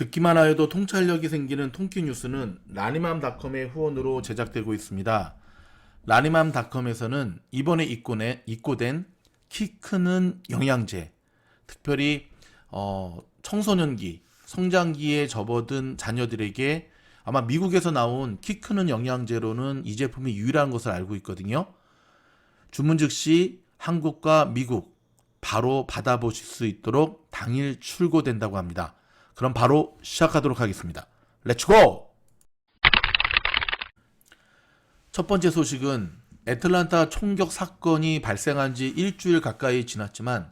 듣기만 하여도 통찰력이 생기는 통키 뉴스는 라니맘닷컴의 후원으로 제작되고 있습니다. 라니맘닷컴에서는 이번에 입고된 키 크는 영양제, 특별히 청소년기, 성장기에 접어든 자녀들에게 아마 미국에서 나온 키 크는 영양제로는 이 제품이 유일한 것을 알고 있거든요. 주문 즉시 한국과 미국 바로 받아보실 수 있도록 당일 출고된다고 합니다. 그럼 바로 시작하도록 하겠습니다. 렛츠고! 첫 번째 소식은 애틀란타 총격 사건이 발생한 지 일주일 가까이 지났지만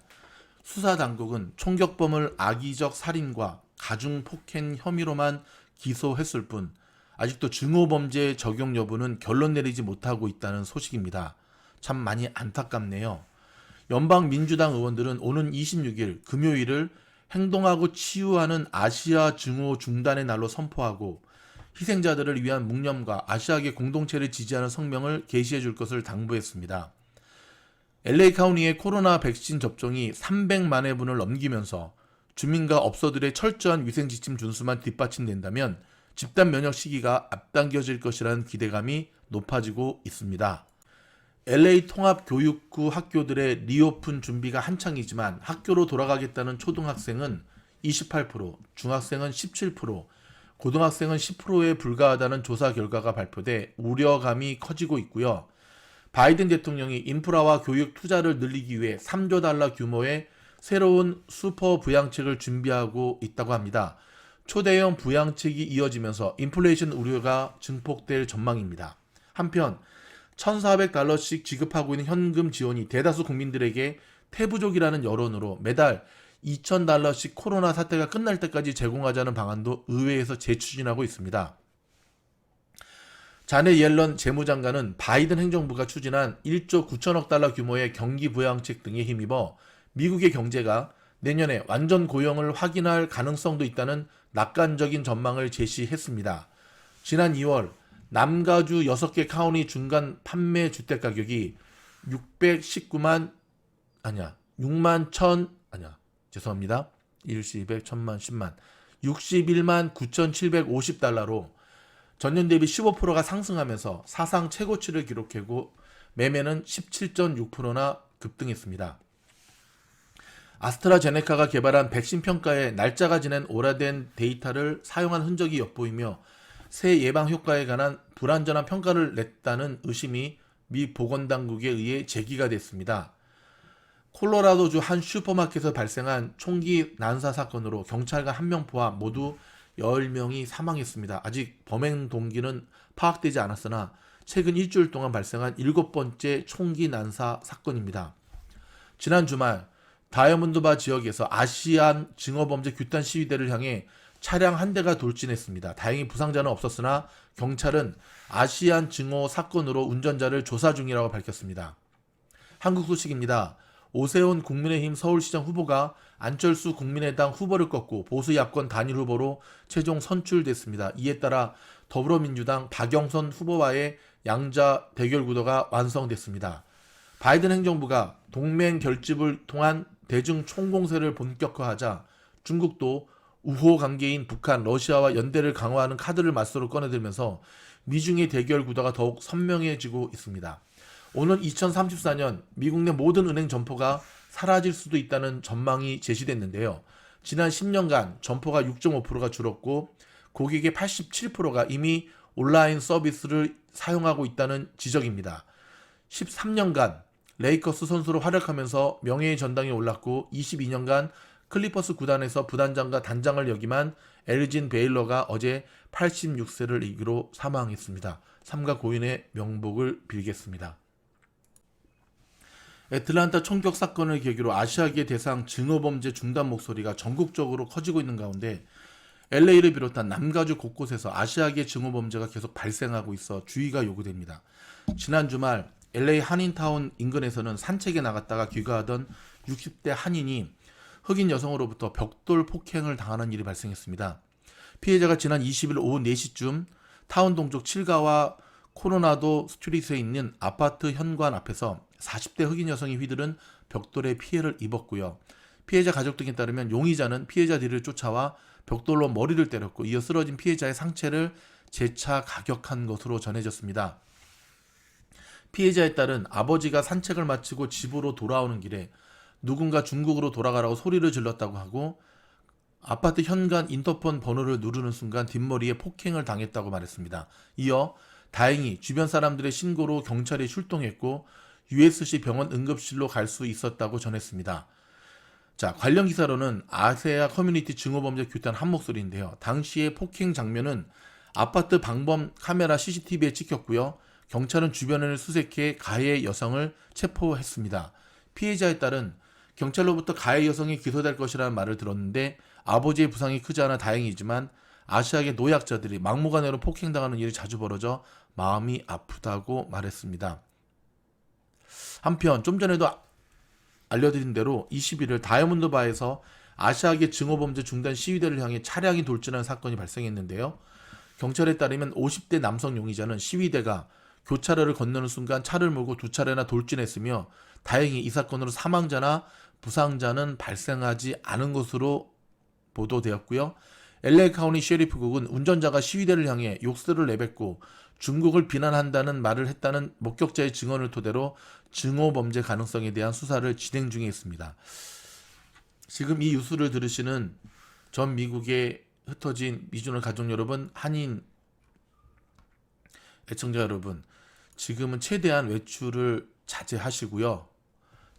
수사당국은 총격범을 악의적 살인과 가중폭행 혐의로만 기소했을 뿐 아직도 증오범죄 적용 여부는 결론 내리지 못하고 있다는 소식입니다. 참 많이 안타깝네요. 연방민주당 의원들은 오는 26일 금요일을 행동하고 치유하는 아시아 증오 중단의 날로 선포하고 희생자들을 위한 묵념과 아시아계 공동체를 지지하는 성명을 게시해 줄 것을 당부했습니다. LA 카운티의 코로나 백신 접종이 300만 회분을 넘기면서 주민과 업소들의 철저한 위생지침 준수만 뒷받침된다면 집단 면역 시기가 앞당겨질 것이라는 기대감이 높아지고 있습니다. LA 통합교육구 학교들의 리오픈 준비가 한창이지만 학교로 돌아가겠다는 초등학생은 28%, 중학생은 17%, 고등학생은 10%에 불과하다는 조사 결과가 발표돼 우려감이 커지고 있고요. 바이든 대통령이 인프라와 교육 투자를 늘리기 위해 3조 달러 규모의 새로운 슈퍼 부양책을 준비하고 있다고 합니다. 초대형 부양책이 이어지면서 인플레이션 우려가 증폭될 전망입니다. 한편 1,400달러씩 지급하고 있는 현금 지원이 대다수 국민들에게 태부족이라는 여론으로 매달 2,000달러씩 코로나 사태가 끝날 때까지 제공하자는 방안도 의회에서 재추진하고 있습니다. 자네 옐런 재무장관은 바이든 행정부가 추진한 1조 9천억 달러 규모의 경기 부양책 등에 힘입어 미국의 경제가 내년에 완전 고용을 확인할 가능성도 있다는 낙관적인 전망을 제시했습니다. 지난 2월 남가주 6개 카운티 중간 판매 주택 가격이 619만 61만 9,750달러로 전년 대비 15%가 상승하면서 사상 최고치를 기록하고 매매는 17.6%나 급등했습니다. 아스트라제네카가 개발한 백신 평가에 날짜가 지난 오래된 데이터를 사용한 흔적이 엿보이며 새 예방 효과에 관한 불완전한 평가를 냈다는 의심이 미 보건당국에 의해 제기가 됐습니다. 콜로라도주 한 슈퍼마켓에서 발생한 총기 난사 사건으로 경찰관 1명 포함 모두 10명이 사망했습니다. 아직 범행 동기는 파악되지 않았으나 최근 일주일 동안 발생한 7번째 총기 난사 사건입니다. 지난 주말 다이아몬드바 지역에서 아시안 증오범죄 규탄 시위대를 향해 차량 한 대가 돌진했습니다. 다행히 부상자는 없었으나 경찰은 아시안 증오 사건으로 운전자를 조사 중이라고 밝혔습니다. 한국 소식입니다. 오세훈 국민의힘 서울시장 후보가 안철수 국민의당 후보를 꺾고 보수 야권 단일 후보로 최종 선출됐습니다. 이에 따라 더불어민주당 박영선 후보와의 양자 대결 구도가 완성됐습니다. 바이든 행정부가 동맹 결집을 통한 대중 총공세를 본격화하자 중국도 우호 관계인 북한, 러시아와 연대를 강화하는 카드를 맞서로 꺼내들면서 미중의 대결 구도가 더욱 선명해지고 있습니다. 오는 2034년 미국 내 모든 은행 점포가 사라질 수도 있다는 전망이 제시됐는데요. 지난 10년간 점포가 6.5%가 줄었고 고객의 87%가 이미 온라인 서비스를 사용하고 있다는 지적입니다. 13년간 레이커스 선수로 활약하면서 명예의 전당에 올랐고 22년간 클리퍼스 구단에서 부단장과 단장을 역임한 엘진 베일러가 어제 86세를 이기로 사망했습니다. 삼가 고인의 명복을 빌겠습니다. 애틀란타 총격 사건을 계기로 아시아계 대상 증오범죄 중단 목소리가 전국적으로 커지고 있는 가운데 LA를 비롯한 남가주 곳곳에서 아시아계 증오범죄가 계속 발생하고 있어 주의가 요구됩니다. 지난 주말 LA 한인타운 인근에서는 산책에 나갔다가 귀가하던 60대 한인이 흑인 여성으로부터 벽돌 폭행을 당하는 일이 발생했습니다. 피해자가 지난 20일 오후 4시쯤 타운 동쪽 7가와 코로나도 스트리트에 있는 아파트 현관 앞에서 40대 흑인 여성이 휘두른 벽돌에 피해를 입었고요. 피해자 가족 등에 따르면 용의자는 피해자 뒤를 쫓아와 벽돌로 머리를 때렸고 이어 쓰러진 피해자의 상체를 재차 가격한 것으로 전해졌습니다. 피해자의 딸은 아버지가 산책을 마치고 집으로 돌아오는 길에 누군가 중국으로 돌아가라고 소리를 질렀다고 하고 아파트 현관 인터폰 번호를 누르는 순간 뒷머리에 폭행을 당했다고 말했습니다. 이어 다행히 주변 사람들의 신고로 경찰이 출동했고 USC 병원 응급실로 갈 수 있었다고 전했습니다. 자, 관련 기사로는 아세아 커뮤니티 증오범죄 규탄 한 목소리인데요. 당시의 폭행 장면은 아파트 방범 카메라 CCTV에 찍혔고요. 경찰은 주변을 수색해 가해 여성을 체포했습니다. 피해자의 딸은 경찰로부터 가해 여성이 기소될 것이라는 말을 들었는데 아버지의 부상이 크지 않아 다행이지만 아시아계 노약자들이 막무가내로 폭행당하는 일이 자주 벌어져 마음이 아프다고 말했습니다. 한편 좀 전에도 알려드린 대로 21일 다이아몬드 바에서 아시아계 증오범죄 중단 시위대를 향해 차량이 돌진하는 사건이 발생했는데요. 경찰에 따르면 50대 남성 용의자는 시위대가 교차로를 건너는 순간 차를 몰고 두 차례나 돌진했으며 다행히 이 사건으로 사망자나 부상자는 발생하지 않은 것으로 보도되었고요. LA 카운티 셰리프국은 운전자가 시위대를 향해 욕설을 내뱉고 중국을 비난한다는 말을 했다는 목격자의 증언을 토대로 증오범죄 가능성에 대한 수사를 진행 중에 있습니다. 지금 이 뉴스를 들으시는 전 미국에 흩어진 미주노 가족 여러분, 한인 애청자 여러분, 지금은 최대한 외출을 자제하시고요.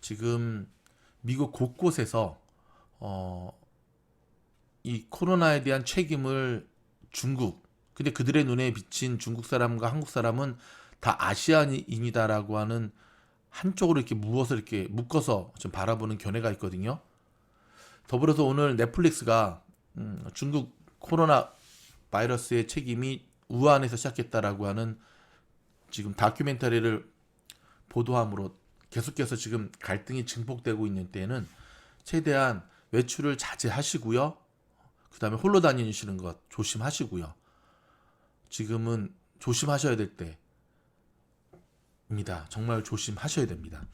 지금 미국 곳곳에서 이 코로나에 대한 책임을 중국, 근데 그들의 눈에 비친 중국 사람과 한국 사람은 다 아시아인이다라고 하는 한쪽으로 이렇게 묶어서 좀 바라보는 견해가 있거든요. 더불어서 오늘 넷플릭스가 중국 코로나 바이러스의 책임이 우한에서 시작했다라고 하는 지금 다큐멘터리를 보도함으로 계속해서 지금 갈등이 증폭되고 있는 때에는 최대한 외출을 자제하시고요. 그 다음에 홀로 다니시는 것 조심하시고요. 지금은 조심하셔야 될 때입니다. 정말 조심하셔야 됩니다.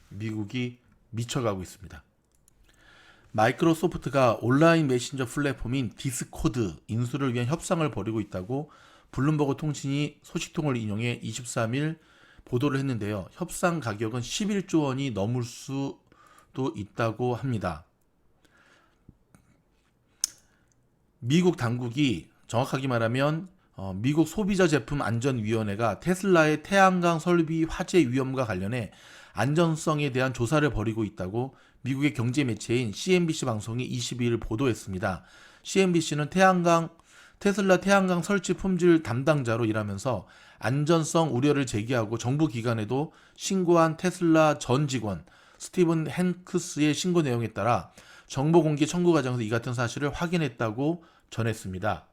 미국이 미쳐가고 있습니다. 마이크로소프트가 온라인 메신저 플랫폼인 디스코드 인수를 위한 협상을 벌이고 있다고 블룸버그 통신이 소식통을 인용해 23일 보도를 했는데요. 협상 가격은 11조 원이 넘을 수도 있다고 합니다. 미국 당국이 정확하게 말하면 미국 소비자 제품 안전위원회가 테슬라의 태양광 설비 화재 위험과 관련해 안전성에 대한 조사를 벌이고 있다고 미국의 경제 매체인 CNBC 방송이 22일 보도했습니다. CNBC는 테슬라 태양광 설치 품질 담당자로 일하면서 안전성 우려를 제기하고 정부 기관에도 신고한 테슬라 전 직원 스티븐 행크스의 신고 내용에 따라 정보 공개 청구 과정에서 이 같은 사실을 확인했다고 전했습니다.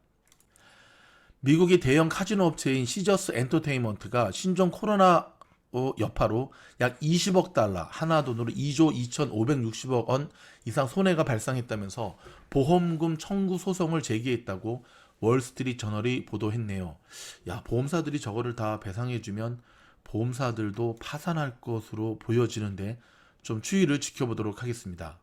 미국의 대형 카지노 업체인 시저스 엔터테인먼트가 신종 코로나 여파로 약 20억 달러, 하나 돈으로 2조 2,560억 원 이상 손해가 발생했다면서 보험금 청구 소송을 제기했다고 월스트리트 저널이 보도했네요. 야, 보험사들이 저거를 다 배상해주면 보험사들도 파산할 것으로 보여지는데 좀 추이를 지켜보도록 하겠습니다.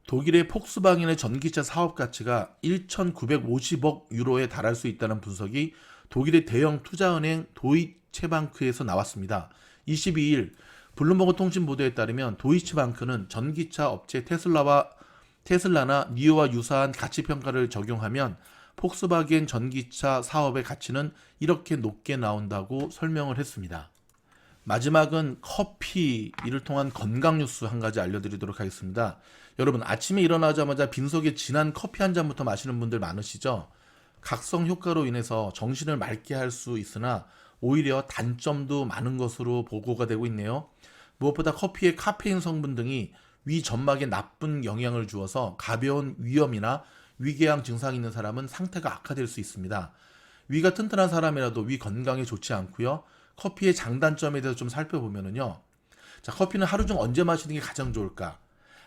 독일의 폭스바겐의 전기차 사업 가치가 1,950억 유로에 달할 수 있다는 분석이 독일의 대형 투자은행 도이체방크에서 나왔습니다. 22일 블룸버그 통신 보도에 따르면 도이체방크는 전기차 업체 테슬라나 니오와 유사한 가치평가를 적용하면 폭스바겐 전기차 사업의 가치는 이렇게 높게 나온다고 설명을 했습니다. 마지막은 커피를 통한 건강 뉴스 한 가지 알려드리도록 하겠습니다. 여러분, 아침에 일어나자마자 빈속에 진한 커피 한 잔부터 마시는 분들 많으시죠? 각성 효과로 인해서 정신을 맑게 할 수 있으나 오히려 단점도 많은 것으로 보고가 되고 있네요. 무엇보다 커피의 카페인 성분 등이 위 점막에 나쁜 영향을 주어서 가벼운 위염이나 위궤양 증상이 있는 사람은 상태가 악화될 수 있습니다. 위가 튼튼한 사람이라도 위 건강에 좋지 않고요. 커피의 장단점에 대해서 좀 살펴보면요. 자, 커피는 하루 중 언제 마시는 게 가장 좋을까?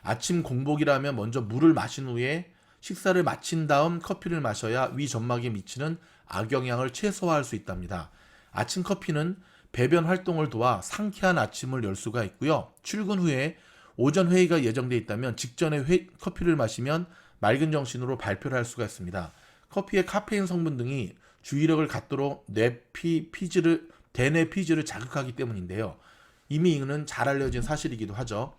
아침 공복이라면 먼저 물을 마신 후에 식사를 마친 다음 커피를 마셔야 위 점막에 미치는 악영향을 최소화할 수 있답니다. 아침 커피는 배변 활동을 도와 상쾌한 아침을 열 수가 있고요. 출근 후에 오전 회의가 예정돼 있다면 직전에 커피를 마시면 맑은 정신으로 발표를 할 수가 있습니다. 커피의 카페인 성분 등이 주의력을 갖도록 대뇌 피지를 자극하기 때문인데요. 이미 이는 잘 알려진 사실이기도 하죠.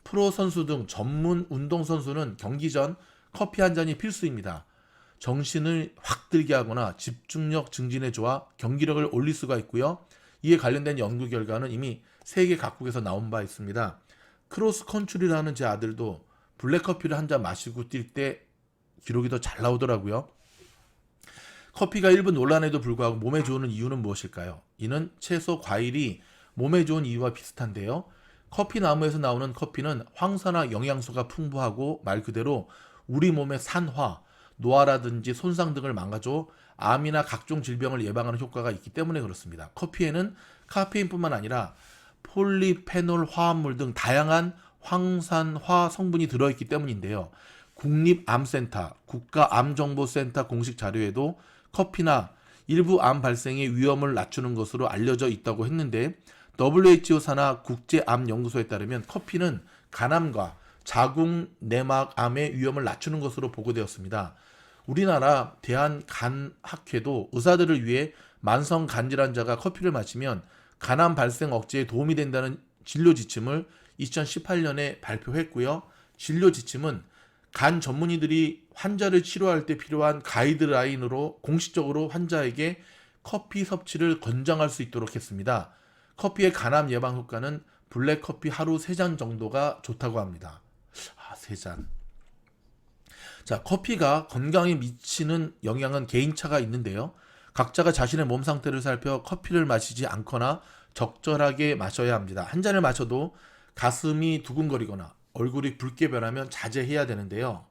프로 선수 등 전문 운동 선수는 경기 전 커피 한 잔이 필수입니다. 정신을 확 들게 하거나 집중력 증진에 좋아 경기력을 올릴 수가 있고요. 이에 관련된 연구 결과는 이미 세계 각국에서 나온 바 있습니다. 크로스 컨트리라는 제 아들도 블랙커피를 한 잔 마시고 뛸 때 기록이 더 잘 나오더라고요. 커피가 일부 논란에도 불구하고 몸에 좋은 이유는 무엇일까요? 이는 채소, 과일이 몸에 좋은 이유와 비슷한데요. 커피 나무에서 나오는 커피는 황산화 영양소가 풍부하고 말 그대로 우리 몸의 산화, 노화라든지 손상 등을 막아줘 암이나 각종 질병을 예방하는 효과가 있기 때문에 그렇습니다. 커피에는 카페인뿐만 아니라 폴리페놀 화합물 등 다양한 황산화 성분이 들어있기 때문인데요. 국립암센터, 국가암정보센터 공식 자료에도 커피나 일부 암 발생의 위험을 낮추는 것으로 알려져 있다고 했는데 WHO 산하 국제암연구소에 따르면 커피는 간암과 자궁내막암의 위험을 낮추는 것으로 보고되었습니다. 우리나라 대한간학회도 의사들을 위해 만성 간질환자가 커피를 마시면 간암 발생 억제에 도움이 된다는 진료 지침을 2018년에 발표했고요. 진료 지침은 간 전문의들이 환자를 치료할 때 필요한 가이드라인으로 공식적으로 환자에게 커피 섭취를 권장할 수 있도록 했습니다. 커피의 간암 예방 효과는 블랙커피 하루 3잔 정도가 좋다고 합니다. 3잔. 자, 커피가 건강에 미치는 영향은 개인차가 있는데요. 각자가 자신의 몸 상태를 살펴 커피를 마시지 않거나 적절하게 마셔야 합니다. 한 잔을 마셔도 가슴이 두근거리거나 얼굴이 붉게 변하면 자제해야 되는데요.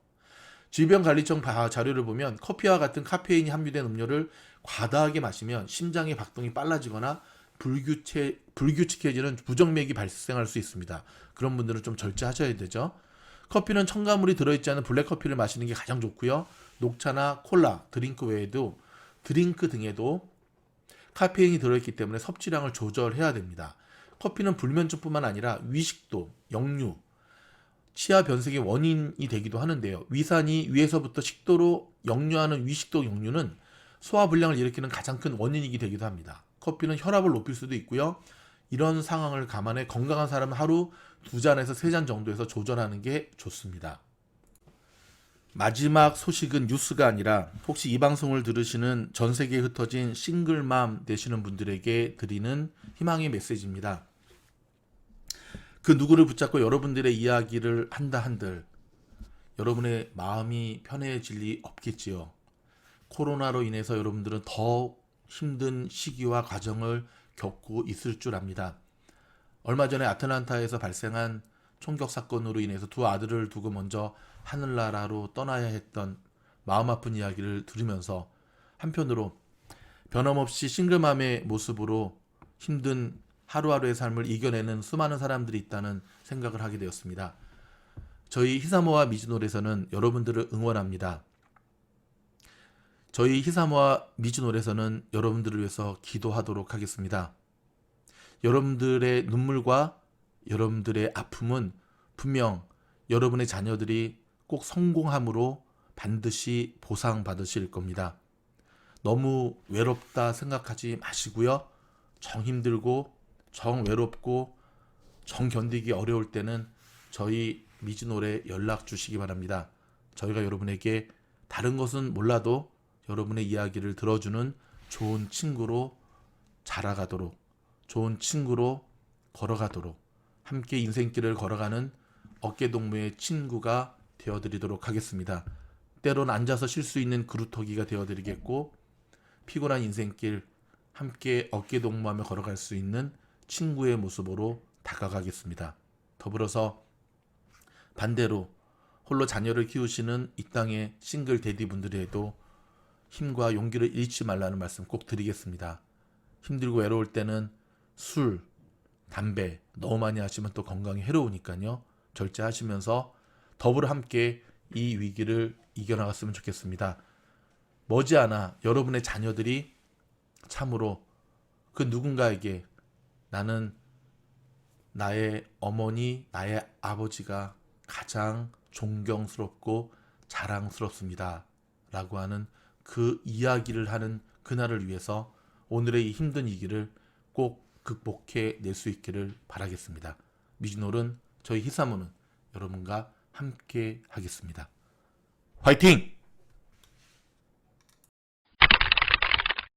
질병관리청 자료를 보면 커피와 같은 카페인이 함유된 음료를 과다하게 마시면 심장의 박동이 빨라지거나 불규칙해지는 부정맥이 발생할 수 있습니다. 그런 분들은 좀 절제하셔야 되죠. 커피는 첨가물이 들어있지 않은 블랙커피를 마시는 게 가장 좋고요. 녹차나 콜라, 드링크 등에도 카페인이 들어있기 때문에 섭취량을 조절해야 됩니다. 커피는 불면증뿐만 아니라 위식도, 역류, 치아 변색의 원인이 되기도 하는데요. 위산이 위에서부터 식도로 역류하는 위식도 역류는 소화불량을 일으키는 가장 큰 원인이 되기도 합니다. 커피는 혈압을 높일 수도 있고요. 이런 상황을 감안해 건강한 사람은 하루 2잔에서 3잔 정도에서 조절하는 게 좋습니다. 마지막 소식은 뉴스가 아니라 혹시 이 방송을 들으시는 전 세계에 흩어진 싱글맘 되시는 분들에게 드리는 희망의 메시지입니다. 그 누구를 붙잡고 여러분들의 이야기를 한다 한들 여러분의 마음이 편해질 리 없겠지요. 코로나로 인해서 여러분들은 더 힘든 시기와 과정을 겪고 있을 줄 압니다. 얼마 전에 아틀란타에서 발생한 총격 사건으로 인해서 2 아들을 두고 먼저 하늘나라로 떠나야 했던 마음 아픈 이야기를 들으면서 한편으로 변함없이 싱글맘의 모습으로 힘든 하루하루의 삶을 이겨내는 수많은 사람들이 있다는 생각을 하게 되었습니다. 저희 히사모아 미즈노래에서는 여러분들을 응원합니다. 저희 히사모아 미즈노래에서는 여러분들을 위해서 기도하도록 하겠습니다. 여러분들의 눈물과 여러분들의 아픔은 분명 여러분의 자녀들이 꼭 성공함으로 반드시 보상받으실 겁니다. 너무 외롭다 생각하지 마시고요. 정 힘들고 정 외롭고 정 견디기 어려울 때는 저희 미즈노래 연락 주시기 바랍니다. 저희가 여러분에게 다른 것은 몰라도 여러분의 이야기를 들어주는 좋은 친구로 자라가도록, 좋은 친구로 걸어가도록, 함께 인생길을 걸어가는 어깨동무의 친구가 되어드리도록 하겠습니다. 때론 앉아서 쉴 수 있는 그루터기가 되어드리겠고, 피곤한 인생길 함께 어깨동무하며 걸어갈 수 있는 친구의 모습으로 다가가겠습니다. 더불어서 반대로 홀로 자녀를 키우시는 이 땅의 싱글 대디분들에도 힘과 용기를 잃지 말라는 말씀 꼭 드리겠습니다. 힘들고 외로울 때는 술, 담배 너무 많이 하시면 또 건강에 해로우니까요. 절제하시면서 더불어 함께 이 위기를 이겨나갔으면 좋겠습니다. 머지않아 여러분의 자녀들이 참으로 그 누군가에게 나는 나의 어머니, 나의 아버지가 가장 존경스럽고 자랑스럽습니다. 라고 하는 그 이야기를 하는 그날을 위해서 오늘의 이 힘든 위기를 꼭 극복해 낼 수 있기를 바라겠습니다. 미진홀은 저희 히사모는 여러분과 함께 하겠습니다. 화이팅!